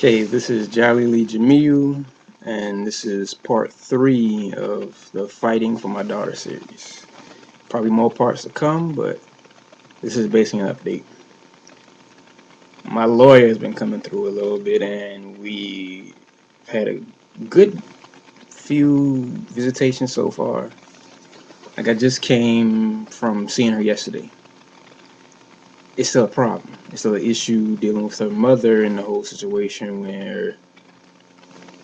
Okay, this is Jolly Lee Jamiu, and this is part 3 of the Fighting for My Daughter series. Probably more parts to come, but this is basically an update. My lawyer has been coming through a little bit, and we had a good few visitations so far. Like, I just came from seeing her yesterday. It's still a problem. It's still an issue dealing with her mother and the whole situation where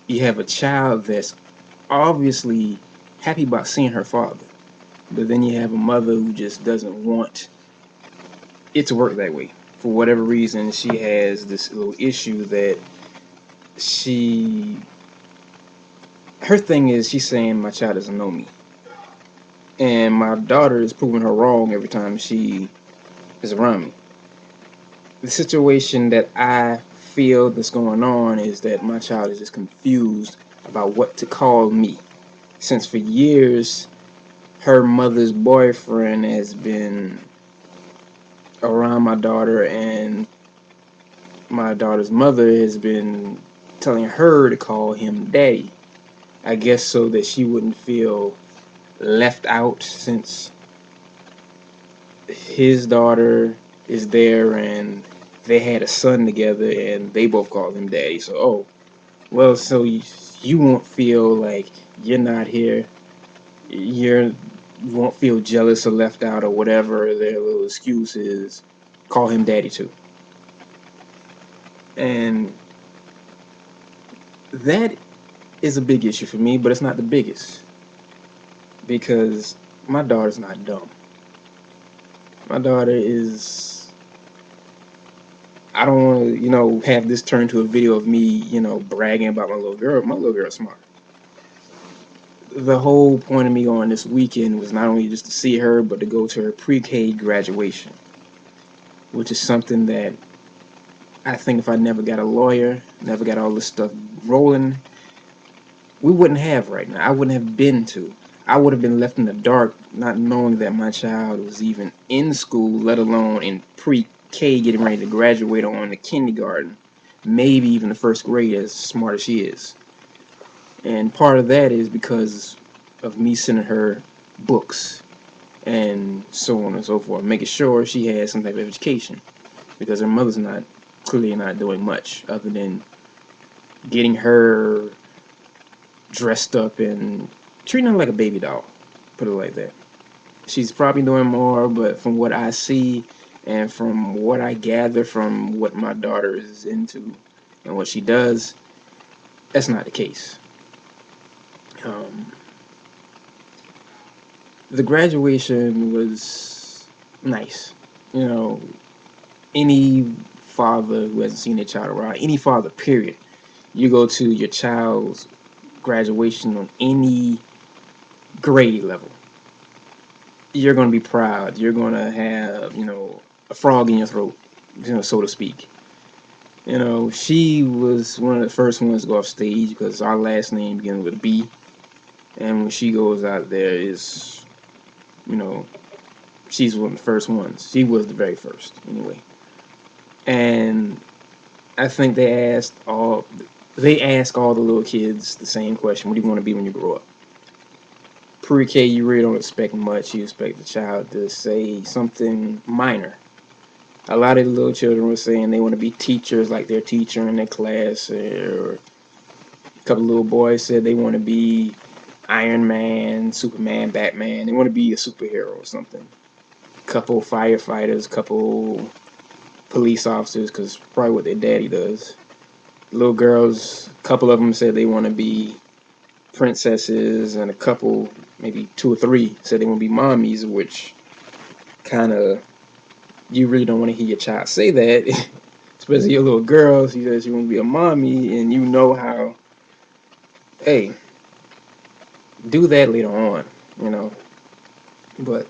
you have a child that's obviously happy about seeing her father, but then you have a mother who just doesn't want it to work that way. For whatever reason, she has this little issue that she, her thing is she's saying my child doesn't know me. And my daughter is proving her wrong every time she is around me. The situation that I feel that's going on is that my child is just confused about what to call me. Since for years, her mother's boyfriend has been around my daughter, and my daughter's mother has been telling her to call him daddy. I guess so that she wouldn't feel left out, since his daughter is there and they had a son together and they both called him daddy. So, oh, well, so you won't feel like you're not here. You won't feel jealous or left out or whatever their little excuse is. Call him daddy too. And that is a big issue for me, but it's not the biggest, because my daughter's not dumb. My daughter is, I don't want to, have this turn to a video of me, bragging about my little girl. My little girl's smart. The whole point of me going this weekend was not only just to see her, but to go to her pre-K graduation, which is something that I think if I never got a lawyer, never got all this stuff rolling, we wouldn't have right now. I wouldn't have been to. I would have been left in the dark, not knowing that my child was even in school, let alone in pre-K, getting ready to graduate on the kindergarten, maybe even the first grade, as smart as she is. And part of that is because of me sending her books and so on and so forth, making sure she has some type of education, because her mother's clearly not doing much other than getting her dressed up and treating her like a baby doll, put it like that. She's probably doing more, but from what I see and from what I gather from what my daughter is into and what she does, that's not the case. The graduation was nice. You know, any father who hasn't seen their child around, any father, period, you go to your child's graduation on any grade level, you're going to be proud. You're going to have, a frog in your throat, so to speak. She was one of the first ones to go off stage because our last name begins with a B. And when she goes out there, you know, she's one of the first ones. She was the very first, anyway. And I think they ask all the little kids the same question: what do you want to be when you grow up? Pre-K, you really don't expect much. You expect the child to say something minor. A lot of the little children were saying they want to be teachers, like their teacher in their class, or a couple of little boys said they want to be Iron Man, Superman, Batman. They want to be a superhero or something. Couple firefighters, couple police officers, because probably what their daddy does. Little girls, a couple of them said they want to be princesses, and a couple, maybe 2 or 3, said they want to be mommies, which kind of, you really don't want to hear your child say that, especially your little girl. She says she want to be a mommy, and you know how, hey, do that later on, But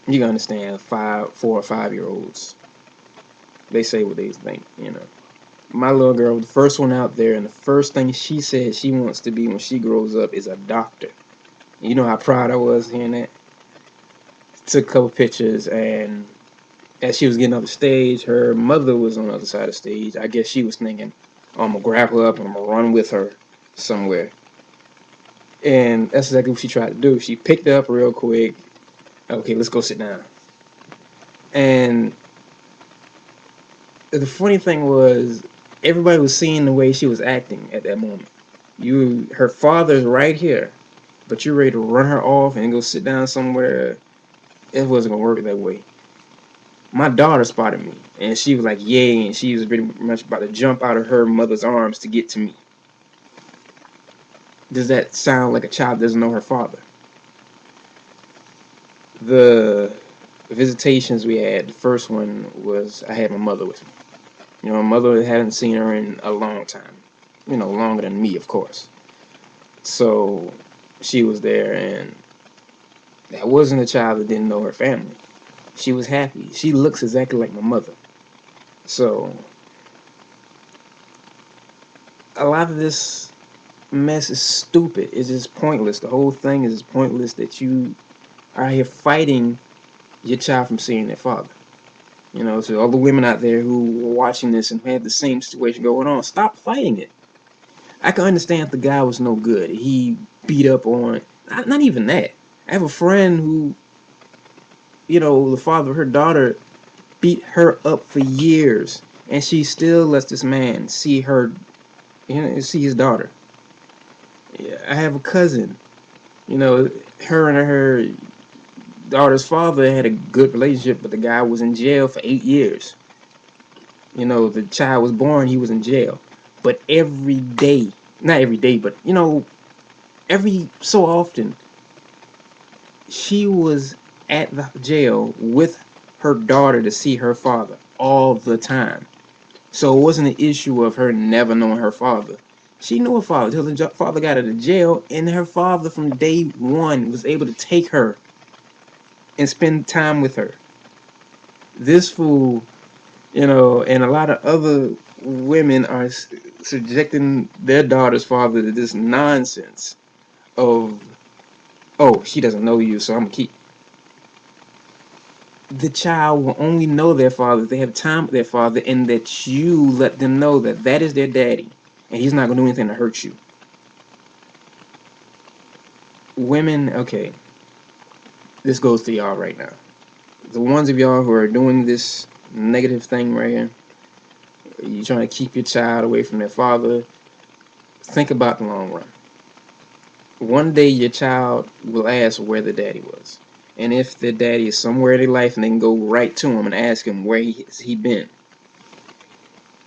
you can understand 4 or 5 year olds. They say what they think. My little girl, the first one out there, and the first thing she said she wants to be when she grows up is a doctor. You know how proud I was hearing that? Took a couple pictures, and as she was getting off the stage, her mother was on the other side of the stage. I guess she was thinking, I'm gonna grab her up and I'm gonna run with her somewhere. And that's exactly what she tried to do. She picked her up real quick. Okay, let's go sit down. And the funny thing was, everybody was seeing the way she was acting at that moment. Her father's right here, but you're ready to run her off and go sit down somewhere. It wasn't gonna work that way. My daughter spotted me, and she was like, "Yay!" And she was pretty much about to jump out of her mother's arms to get to me. Does that sound like a child doesn't know her father? The visitations we had, the first one was I had my mother with me. My mother hadn't seen her in a long time. Longer than me, of course. So she was there, and that wasn't a child that didn't know her family. She was happy. She looks exactly like my mother. So a lot of this mess is stupid. It's just pointless. The whole thing is just pointless that you are here fighting your child from seeing their father. So all the women out there who were watching this and had the same situation going on, stop fighting it. I can understand if the guy was no good. He beat up on, not even that. I have a friend who, the father of her daughter beat her up for years, and she still lets this man see her, see his daughter. Yeah, I have a cousin, her and her daughter's father had a good relationship, but the guy was in jail for 8 years. The child was born, he was in jail. But every day, not every day, but every so often, she was at the jail with her daughter to see her father all the time. So it wasn't an issue of her never knowing her father. She knew her father until the father got out of jail, and her father from day one was able to take her and spend time with her. This fool, and a lot of other women are subjecting their daughter's father to this nonsense of, oh, she doesn't know you, so I'm gonna keep. The child will only know their father if they have time with their father, and that you let them know that that is their daddy, and he's not gonna do anything to hurt you. Women, okay, this goes to y'all right now. The ones of y'all who are doing this negative thing right here, you're trying to keep your child away from their father, think about the long run. One day your child will ask where the daddy was. And if the daddy is somewhere in their life, and they can go right to him and ask him where he been.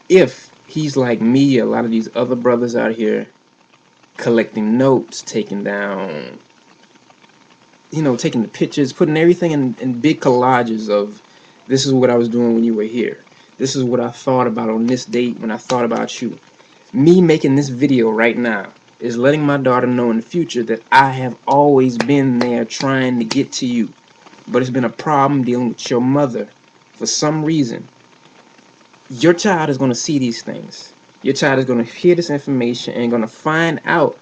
If he's like me, a lot of these other brothers out here, collecting notes, taking down, taking the pictures, putting everything in big collages of, this is what I was doing when you were here. This is what I thought about on this date when I thought about you. Me making this video right now is letting my daughter know in the future that I have always been there trying to get to you. But it's been a problem dealing with your mother for some reason. Your child is going to see these things. Your child is going to hear this information and going to find out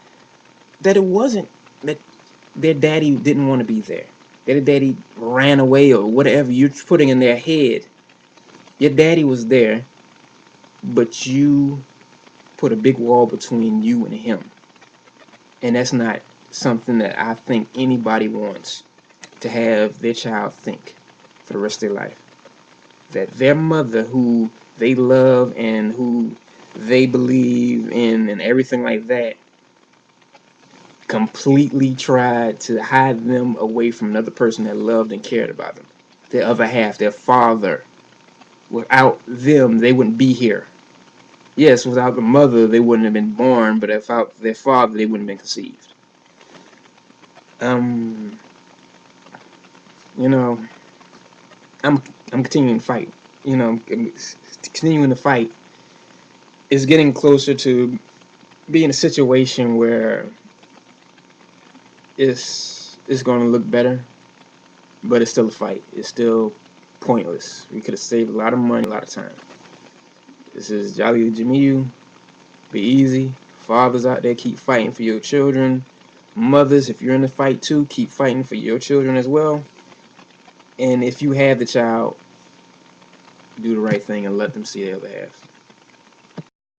that it wasn't that their daddy didn't want to be there. That their daddy ran away or whatever you're putting in their head. Your daddy was there, but you put a big wall between you and him. And that's not something that I think anybody wants to have their child think for the rest of their life. That their mother, who they love and who they believe in and everything like that, completely tried to hide them away from another person that loved and cared about them. Their other half, their father. Without them, they wouldn't be here. Yes, without the mother, they wouldn't have been born, but without their father, they wouldn't have been conceived. Um, you know, I'm continuing to fight. Continuing to fight is getting closer to being in a situation where it's going to look better, but it's still a fight. It's still pointless. We could have saved a lot of money, a lot of time. This is Jolly Jamiu. Be easy. Fathers out there, keep fighting for your children. Mothers, if you're in the fight too, keep fighting for your children as well. And if you have the child, do the right thing and let them see the other half.